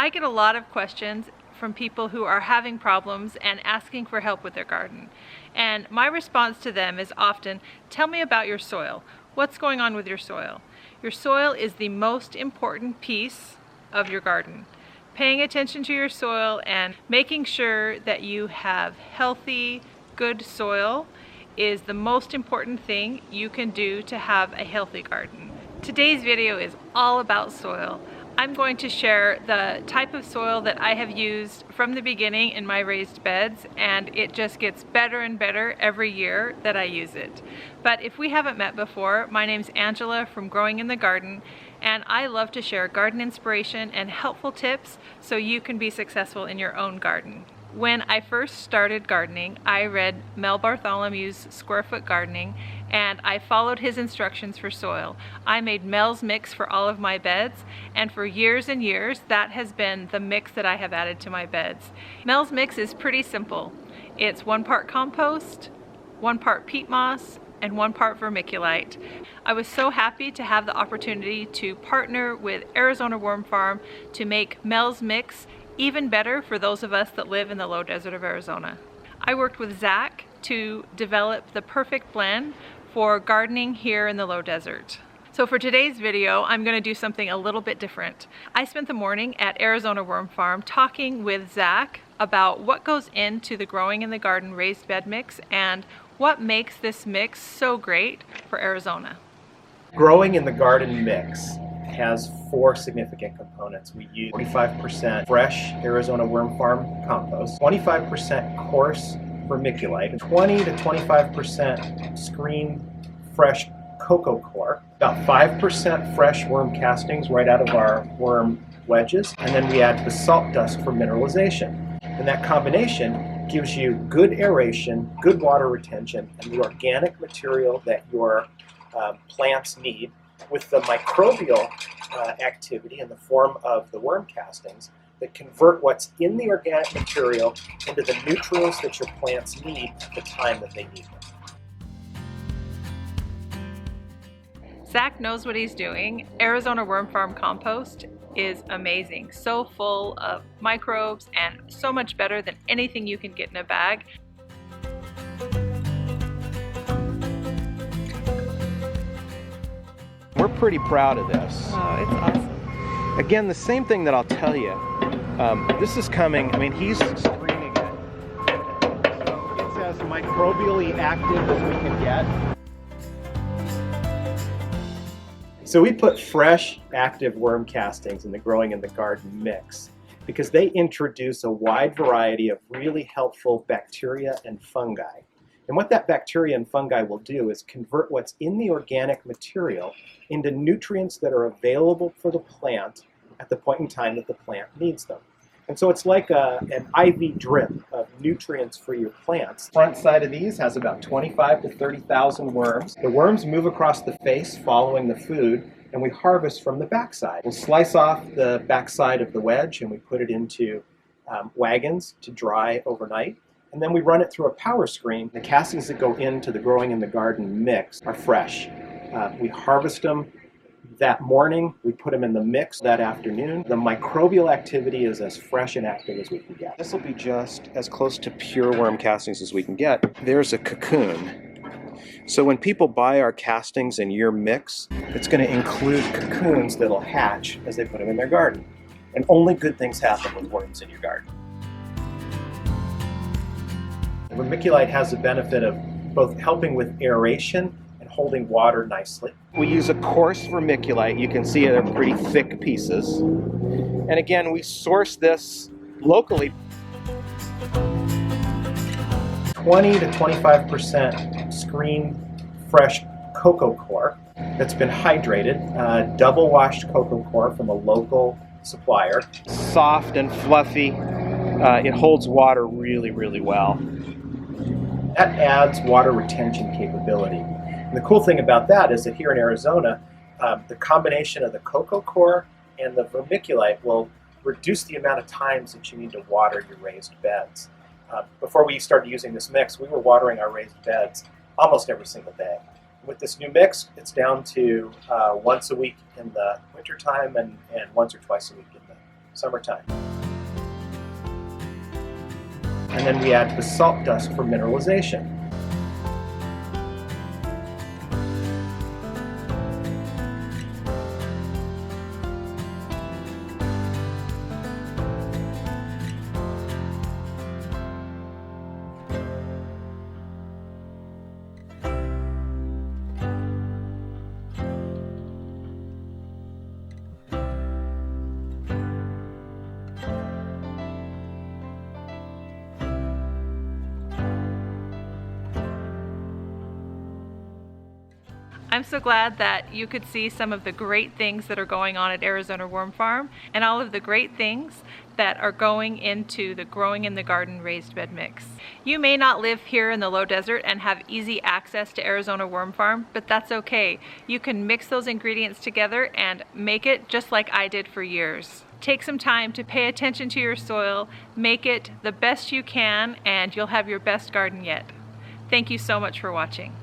I get a lot of questions from people who are having problems and asking for help with their garden. And my response to them is often, tell me about your soil. What's going on with your soil? Your soil is the most important piece of your garden. Paying attention to your soil and making sure that you have healthy, good soil is the most important thing you can do to have a healthy garden. Today's video is all about soil. I'm going to share the type of soil that I have used from the beginning in my raised beds, and it just gets better and better every year that I use it. But if we haven't met before, my name's Angela from Growing in the Garden, and I love to share garden inspiration and helpful tips so you can be successful in your own garden. When I first started gardening, I read Mel Bartholomew's Square Foot Gardening, and I followed his instructions for soil. I made Mel's mix for all of my beds, and for years and years, that has been the mix that I have added to my beds. Mel's mix is pretty simple. It's 1 part compost, 1 part peat moss, and 1 part vermiculite. I was so happy to have the opportunity to partner with Arizona Worm Farm to make Mel's mix even better for those of us that live in the low desert of Arizona. I worked with Zach to develop the perfect blend for gardening here in the low desert. So for today's video, I'm going to do something a little bit different. I spent the morning at Arizona Worm Farm talking with Zach about what goes into the Growing in the Garden raised bed mix and what makes this mix so great for Arizona. Growing in the Garden mix has 4 significant components. We use 45% fresh Arizona Worm Farm compost, 25% coarse vermiculite, 20 to 25% screen fresh Coco-Coir, about 5% fresh worm castings right out of our worm wedges, and then we add Basalt Dust for mineralization. And that combination gives you good aeration, good water retention, and the organic material that your plants need, with the microbial activity in the form of the worm castings that convert what's in the organic material into the nutrients that your plants need at the time that they need them. Zach knows what he's doing. Arizona Worm Farm compost is amazing. So full of microbes and so much better than anything you can get in a bag. We're pretty proud of this. Oh, it's awesome. Again, the same thing that I'll tell you. This is coming, I mean, he's screening it. So it's as microbially active as we can get. So we put fresh, active worm castings in the Growing in the Garden mix because they introduce a wide variety of really helpful bacteria and fungi. And what that bacteria and fungi will do is convert what's in the organic material into nutrients that are available for the plant at the point in time that the plant needs them. And so it's like an IV drip of nutrients for your plants. Front side of these has about 25 to 30,000 worms. The worms move across the face following the food, and we harvest from the backside. We'll slice off the backside of the wedge and we put it into wagons to dry overnight. And then we run it through a power screen. The castings that go into the Growing in the Garden mix are fresh. We harvest them that morning. We put them in the mix that afternoon. The microbial activity is as fresh and active as we can get. This will be just as close to pure worm castings as we can get. There's a cocoon. So when people buy our castings in your mix, It's going to include cocoons that'll hatch as they put them in their garden. And only good things happen with worms in your garden. Vermiculite has the benefit of both helping with aeration and holding water nicely. we use a coarse vermiculite. You can see they're pretty thick pieces. And again, we source this locally. 20 to 25% screen fresh Coco-Coir that's been hydrated, double washed Coco-Coir from a local supplier. Soft and fluffy. It holds water really, really well. That adds water retention capability. And the cool thing about that is that here in Arizona, the combination of the Coco-Coir and the vermiculite will reduce the amount of times that you need to water your raised beds. Before we started using this mix, we were watering our raised beds almost every single day. With this new mix, it's down to once a week in the wintertime and once or twice a week in the summertime. And then we add basalt dust for mineralization. I'm so glad that you could see some of the great things that are going on at Arizona Worm Farm and all of the great things that are going into the growing in the garden raised bed mix. You may not live here in the low desert and have easy access to Arizona Worm Farm, but that's okay. You can mix those ingredients together and make it just like I did for years. Take some time to pay attention to your soil, make it the best you can, and you'll have your best garden yet. Thank you so much for watching.